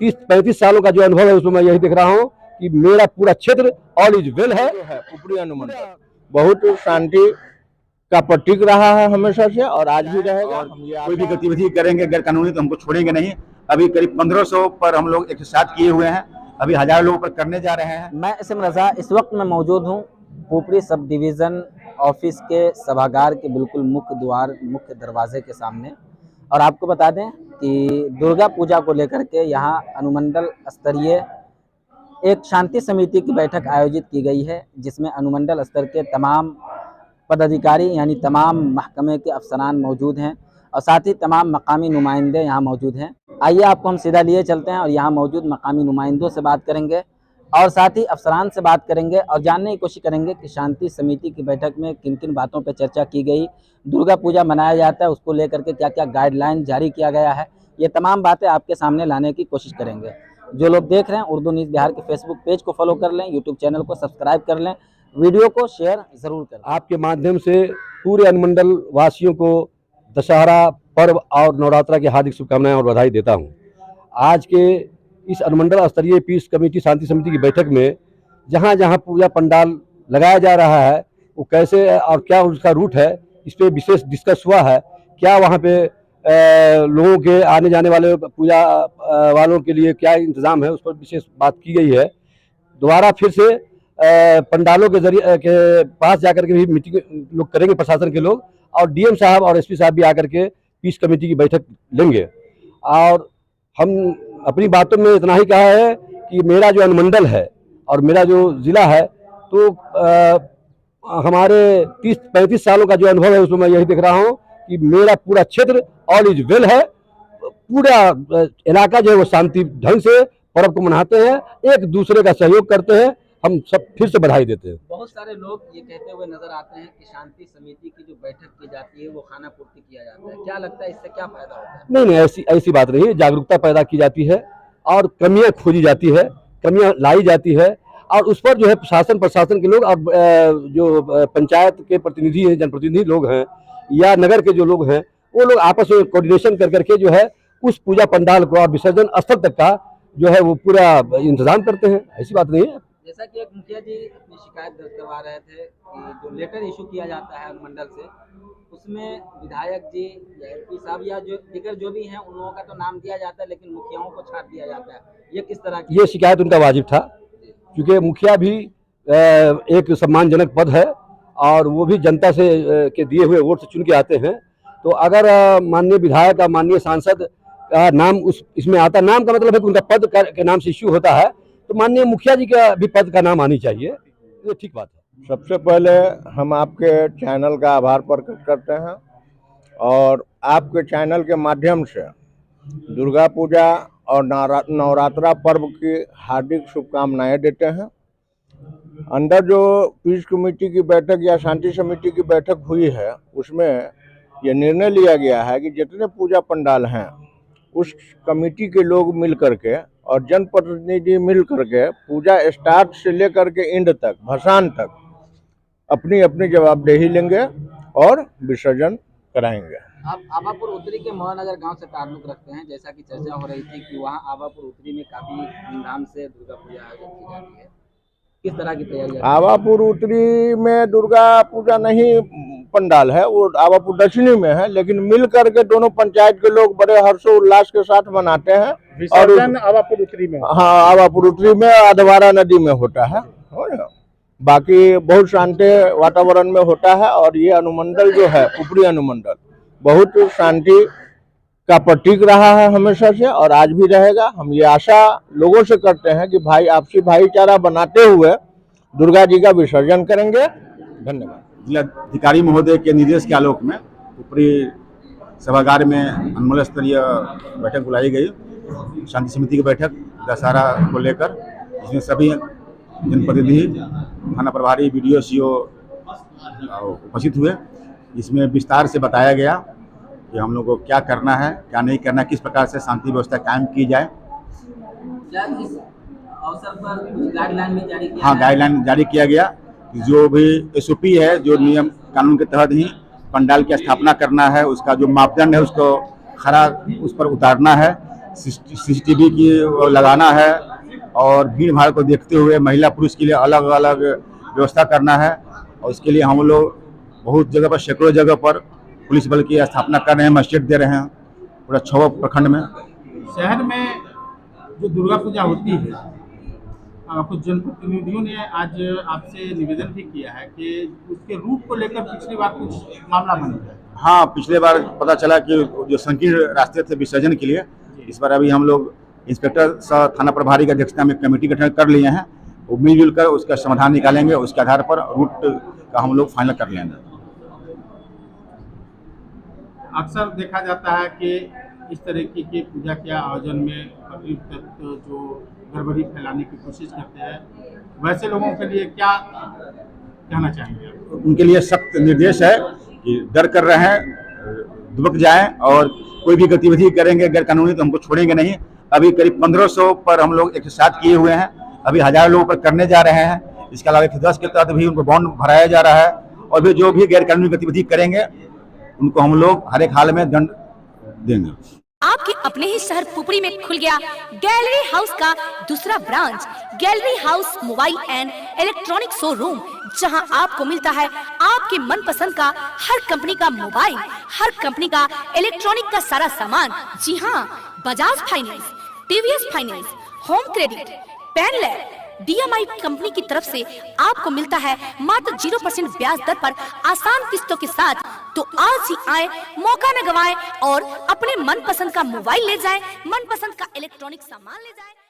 30-35 सालों का जो अनुभव है उसमें मैं यही देख रहा हूँ कि मेरा पूरा क्षेत्र ऑल इज वेल है। ऊपरी अनुमंडल बहुत शांति का प्रतीक रहा है हमेशा से और आज भी रहेगा। कोई भी गतिविधि करेंगे गैर कानूनी तो हमको छोड़ेंगे नहीं। अभी करीब 1500 पर हम लोग एक साथ किए हुए हैं, अभी 1000 लोगों पर करने जा रहे हैं। मैं इस्म रजा इस वक्त मैं मौजूद हूँ पुपरी सब डिवीज़न ऑफिस के सभागार के बिल्कुल मुख्य दरवाजे के सामने। और आपको बता दें कि दुर्गा पूजा को लेकर के यहाँ अनुमंडल स्तरीय एक शांति समिति की बैठक आयोजित की गई है, जिसमें अनुमंडल स्तर के तमाम पदाधिकारी यानी तमाम महकमे के अफसरान मौजूद हैं और साथ ही तमाम मकामी नुमाइंदे यहाँ मौजूद हैं। आइए आपको हम सीधा लिए चलते हैं और यहाँ मौजूद मकामी नुमाइंदों से बात करेंगे और साथ ही अफसरान से बात करेंगे और जानने की कोशिश करेंगे कि शांति समिति की बैठक में किन किन बातों पर चर्चा की गई, दुर्गा पूजा मनाया जाता है उसको लेकर के क्या क्या गाइडलाइन जारी किया गया है, ये तमाम बातें आपके सामने लाने की कोशिश करेंगे। जो लोग देख रहे हैं उर्दू न्यूज़ बिहार के फेसबुक पेज को फॉलो कर लें, यूट्यूब चैनल को सब्सक्राइब कर लें, वीडियो को शेयर ज़रूर करें। आपके माध्यम से पूरे अनुमंडल वासियों को दशहरा पर्व और नवरात्रा की हार्दिक शुभकामनाएं और बधाई देता हूं। आज के इस अनुमंडल स्तरीय पीस कमेटी शांति समिति की बैठक में जहां जहां पूजा पंडाल लगाया जा रहा है वो कैसे और क्या उसका रूट है, इस पर विशेष डिस्कस हुआ है। क्या वहां पे लोगों के आने जाने वाले पूजा वालों के लिए क्या इंतज़ाम है, उस पर विशेष बात की गई है। दोबारा फिर से पंडालों के जरिए के पास जाकर के भी मीटिंग लोग करेंगे, प्रशासन के लोग, और डीएम साहब और एसपी साहब भी आकर के पीस कमेटी की बैठक लेंगे। और हम अपनी बातों में इतना ही कहा है कि मेरा जो अनुमंडल है और मेरा जो ज़िला है तो हमारे 30-35 सालों का जो अनुभव है उसमें मैं यही देख रहा हूँ कि मेरा पूरा क्षेत्र ऑल इज वेल है। पूरा इलाका जो है वो शांति ढंग से पर्व को मनाते हैं, एक दूसरे का सहयोग करते हैं। हम सब फिर से बधाई देते हैं। बहुत सारे लोग ये कहते हुए नजर आते हैं कि शांति समिति की जो बैठक की जाती है वो खाना पूर्ति किया जाता है, क्या लगता है इससे क्या फायदा होता है? नहीं, ऐसी बात नहीं है। जागरूकता पैदा की जाती है और कमियां खोजी जाती है, कमियां लाई जाती है और उस पर जो है प्रशासन के लोग और जो पंचायत के प्रतिनिधि हैं, जनप्रतिनिधि लोग हैं या नगर के जो लोग हैं वो लोग आपस में कोऑर्डिनेशन कर करके जो है उस पूजा पंडाल को और विसर्जन स्थल तक का जो है वो पूरा इंतजाम करते हैं। ऐसी बात नहीं है। जैसा कि एक मुखिया जी अपनी शिकायत दर्ज करवा रहे थे कि जो लेटर इशू किया जाता है अनुमंडल से उसमें विधायक जी या एमपी साहब या जो दिगर जो भी हैं उन लोगों का तो नाम दिया जाता है लेकिन मुखियाओं को छाट दिया जाता है, ये किस तरह की? ये शिकायत उनका वाजिब था क्योंकि मुखिया भी एक सम्मानजनक पद है और वो भी जनता से के दिए हुए वोट से चुन के आते हैं। तो अगर माननीय विधायक और माननीय सांसद का नाम इसमें आता, नाम का मतलब है कि उनका पद के नाम से इश्यू होता है, तो माननीय मुखिया जी का भी पद का नाम आनी चाहिए। ये ठीक बात है। सबसे पहले हम आपके चैनल का आभार प्रकट करते हैं और आपके चैनल के माध्यम से दुर्गा पूजा और नवरात्रा पर्व की हार्दिक शुभकामनाएं देते हैं। अंदर जो पीस कमेटी की बैठक या शांति समिति की बैठक हुई है उसमें यह निर्णय लिया गया है कि जितने पूजा पंडाल हैं उस कमेटी के लोग मिल करके और जनप्रतिनिधि मिल करके पूजा स्टार्ट से लेकर के एंड तक भसान तक अपनी अपनी जवाबदेही लेंगे और विसर्जन कराएंगे। आप आवापुर उत्तरी के मोहनगर गांव से ताल्लुक रखते हैं, जैसा कि चर्चा हो रही थी कि वहां आवापुर उत्तरी में काफी धूमधाम से दुर्गा पूजा आयोजित की जाती है, किस तरह की तैयारी? आवापुर उत्तरी में दुर्गा पूजा नहीं पंडाल है, वो आवापुर दक्षिणी में है, लेकिन मिल करके दोनों पंचायत के लोग बड़े हर्षोल्लास के साथ मनाते हैं। और आवापुर उत्तरी में, हाँ, आवापुर उत्तरी में अधवारा नदी में होता है, बाकी बहुत शांति वातावरण में होता है। और ये अनुमंडल जो है ऊपरी अनुमंडल बहुत शांति का प्रतीक रहा है हमेशा से और आज भी रहेगा। हम ये आशा लोगों से करते हैं कि भाई आपसी भाईचारा बनाते हुए दुर्गा जी का विसर्जन करेंगे। धन्यवाद। जिलाधिकारी महोदय के निर्देश के आलोक में ऊपरी सभागार में अनुमंडल स्तरीय बैठक बुलाई गई, शांति समिति की बैठक दशहरा को लेकर, जिसमें सभी जनप्रतिनिधि, थाना प्रभारी, BDO, CO उपस्थित हुए। इसमें विस्तार से बताया गया कि हम लोग को क्या करना है, क्या नहीं करना, किस प्रकार से शांति व्यवस्था कायम की जाए। क्या इस अवसर पर कुछ गाइडलाइन भी जारी किया? हाँ, गाइडलाइन जारी किया गया कि जो भी SOP है, जो नियम कानून के तहत ही पंडाल की स्थापना करना है, उसका जो मापदंड है उसको खरा उस पर उतारना है। CCTV की वो लगाना है और भीड़ भाड़ को देखते हुए महिला पुरुष के लिए अलग अलग व्यवस्था करना है। और इसके लिए हम लोग बहुत जगह पर, सैकड़ों जगह पर पुलिस बल की स्थापना कर रहे हैं, मजिस्ट्रेट दे रहे हैं पूरा 6 प्रखंड में। शहर में जो दुर्गा पूजा होती है, कुछ जनप्रतिनिधियों ने आज आपसे निवेदन भी किया है कि उसके रूट को लेकर पिछली बार कुछ मामला बन गया। हाँ, पिछले बार पता चला कि जो संकीर्ण रास्ते थे विसर्जन के लिए, इस बार अभी हम लोग इंस्पेक्टर सह थाना प्रभारी की अध्यक्षता में कमेटी गठन कर लिए हैं। वो मिलजुल कर उसका समाधान निकालेंगे, उसके आधार पर रूट का हम लोग फाइनल कर लेंगे। अक्सर देखा जाता है कि इस तरह की पूजा के आयोजन में अतिरिक्त तत्व जो गड़बड़ी फैलाने की कोशिश करते हैं, वैसे लोगों के लिए क्या कहना चाहेंगे आप? उनके लिए सख्त निर्देश है कि डर कर रहे हैं, दुबक जाएं और कोई भी गतिविधि करेंगे गैर कानूनी तो हमको छोड़ेंगे नहीं। अभी करीब 1500 पर हम लोग 107 किए हुए हैं, अभी 1000 लोगों पर करने जा रहे हैं। इसके अलावा 110 के तहत भी उनको बॉन्ड भराया जा रहा है और भी जो भी गैर कानूनी गतिविधि करेंगे उनको हम लोग हर एक हाल में दंड देंगे। आपके अपने ही शहर पुपरी में खुल गया गैलरी हाउस का दूसरा branch, gallery house mobile and electronic showroom, जहां आपको मिलता है आपके मनपसंद का हर कंपनी का मोबाइल, हर कंपनी का इलेक्ट्रॉनिक का सारा सामान। जी हां, Bajaj finance, TVS finance, home credit, पेनलैब, DMI कंपनी की तरफ से आपको मिलता है मात्र 0% ब्याज दर पर आसान किस्तों के साथ। तो आज ही आए, मौका न गवाएं और अपने मनपसंद का मोबाइल ले जाएं, मनपसंद का इलेक्ट्रॉनिक सामान ले जाएं।